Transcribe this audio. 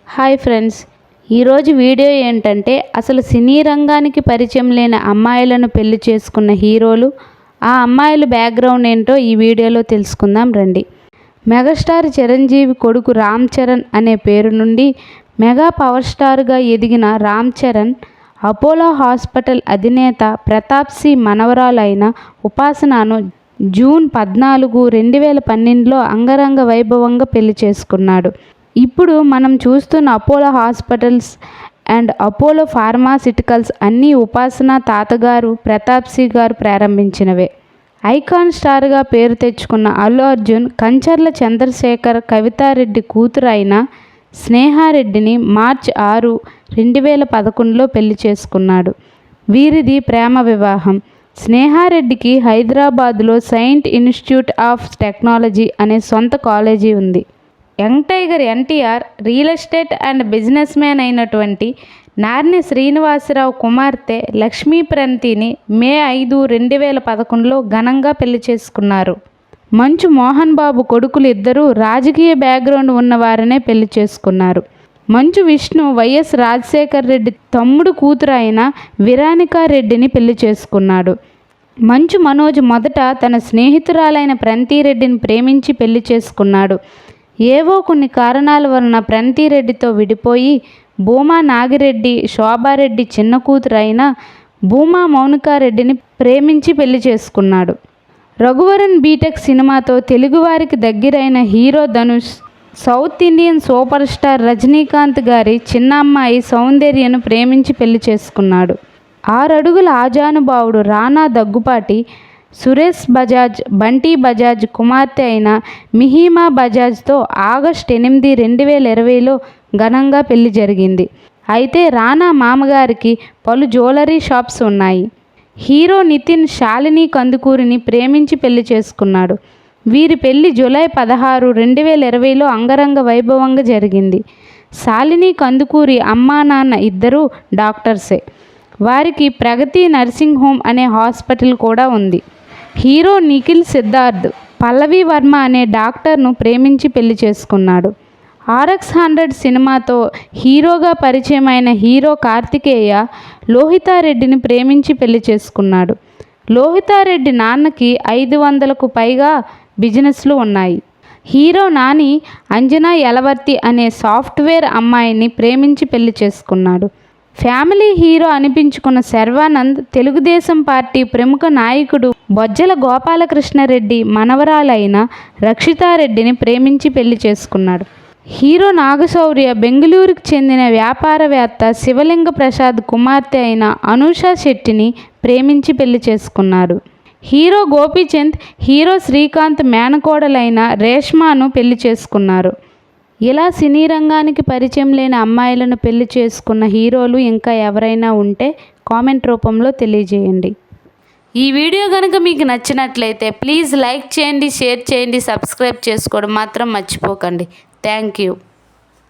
Hi friends, ఈరోజు video ఏంటంటే అసలు సినీ రంగానికి పరిచయం లేని అమ్మాయిలను పెళ్లి చేసుకున్న హీరోలు, ఆ అమ్మాయిల బ్యాక్గ్రౌండ్ ఏంటో ఈ వీడియోలో తెలుసుకుందాం రండి. మెగాస్టార్ చిరంజీవి కొడుకు రామ్ చరణ్ అనే పేరు నుండి మెగా పవర్ స్టార్గా ఎదిగిన రామ్ చరణ్ అపోలో హాస్పిటల్ అధినేత ప్రతాప్ సి మనవరాలైన ఉపాసనను జూన్ 14, 2012లో అంగరంగ వైభవంగా పెళ్లి చేసుకున్నాడు. ఇప్పుడు మనం చూస్తున్న Apollo hospitals and Apollo pharmaceuticals అన్నీ ఉపాసన తాతగారు ప్రతాప్ సి గారు ప్రారంభించినవే. ఐకాన్ స్టార్గా పేరు తెచ్చుకున్న అల్లు అర్జున్ కంచర్ల చంద్రశేఖర్ కవితారెడ్డి కూతురు అయిన స్నేహారెడ్డిని మార్చి 6, 2011లో పెళ్లి చేసుకున్నాడు. వీరిది ప్రేమ వివాహం. స్నేహారెడ్డికి హైదరాబాద్లో సెయింట్ ఇన్స్టిట్యూట్ ఆఫ్ టెక్నాలజీ అనే సొంత కాలేజీ ఉంది. Young tiger NTR real estate and business man అయినటువంటి నార్ని శ్రీనివాసరావు కుమార్తె లక్ష్మీ ప్రణతిని మే 5, 2011లో ఘనంగా పెళ్లి చేసుకున్నారు. మంచు మోహన్ బాబు కొడుకులు ఇద్దరూ రాజకీయ బ్యాక్గ్రౌండ్ ఉన్నవారనే పెళ్లి చేసుకున్నారు. మంచు విష్ణు వైఎస్ రాజశేఖర్ రెడ్డి తమ్ముడు కూతురు అయిన విరానికా రెడ్డిని పెళ్లి చేసుకున్నాడు. మంచు మనోజ్ మొదట తన స్నేహితురాలైన ప్రణతిరెడ్డిని ప్రేమించి పెళ్లి చేసుకున్నాడు. ఏవో కొన్ని కారణాల వలన ప్రణతిరెడ్డితో విడిపోయి భూమా నాగిరెడ్డి, శోభారెడ్డి చిన్న కూతురు అయిన భూమా మౌనికారెడ్డిని ప్రేమించి పెళ్లి చేసుకున్నాడు. రఘువరన్ బీటెక్ సినిమాతో తెలుగువారికి దగ్గరైన hero Dhanush south Indian super star Rajinikanth గారి చిన్న అమ్మాయి సౌందర్యను ప్రేమించి పెళ్లి చేసుకున్నాడు. 6 అడుగుల ఆజానుబావుడు రానా దగ్గుపాటి సురేష్ బజాజ్, బంటీ బజాజ్ కుమార్తె అయిన మిహిమా బజాజ్తో ఆగస్టు 8, 2020లో ఘనంగా పెళ్లి జరిగింది. అయితే రానా మామగారికి పలు జ్యువెలరీ షాప్స్ ఉన్నాయి. హీరో నితిన్ శాలిని కందుకూరిని ప్రేమించి పెళ్లి చేసుకున్నాడు. వీరి పెళ్లి జూలై 16, 2020లో అంగరంగ వైభవంగా జరిగింది. శాలిని కందుకూరి అమ్మా నాన్న ఇద్దరూ డాక్టర్సే. వారికి ప్రగతి నర్సింగ్ హోమ్ అనే హాస్పిటల్ కూడా ఉంది. హీరో నిఖిల్ సిద్ధార్థ్ పల్లవి వర్మ అనే డాక్టర్ను ప్రేమించి పెళ్లి చేసుకున్నాడు. RX100 సినిమాతో హీరోగా పరిచయమైన హీరో కార్తికేయ లోహితారెడ్డిని ప్రేమించి పెళ్లి చేసుకున్నాడు. లోహితారెడ్డి నాన్నకి 500కు పైగా బిజినెస్లు ఉన్నాయి. హీరో నాని అంజనా యలవర్తి అనే సాఫ్ట్వేర్ అమ్మాయిని ప్రేమించి పెళ్లి చేసుకున్నాడు. ఫ్యామిలీ హీరో అనిపించుకున్న శర్వానంద్ తెలుగుదేశం పార్టీ ప్రముఖ నాయకుడు బొజ్జల గోపాలకృష్ణారెడ్డి మనవరాలైన రక్షితారెడ్డిని ప్రేమించి పెళ్లి చేసుకున్నాడు. హీరో నాగశౌర్య బెంగళూరుకు చెందిన వ్యాపారవేత్త శివలింగ ప్రసాద్ కుమార్తె అయిన అనూషా శెట్టిని ప్రేమించి పెళ్లి చేసుకున్నారు. హీరో గోపీచంద్ హీరో శ్రీకాంత్ మేనకోడలైన రేష్మాను పెళ్లి చేసుకున్నారు. ఇలా సినీ రంగానికి పరిచయం లేని అమ్మాయిలను పెళ్లి చేసుకున్న హీరోలు ఇంకా ఎవరైనా ఉంటే కామెంట్ రూపంలో తెలియజేయండి. ఈ వీడియో కనుక మీకు నచ్చినట్లయితే ప్లీజ్ లైక్ చేయండి, షేర్ చేయండి, సబ్స్క్రైబ్ చేసుకోవడం మాత్రం మర్చిపోకండి. Thank you.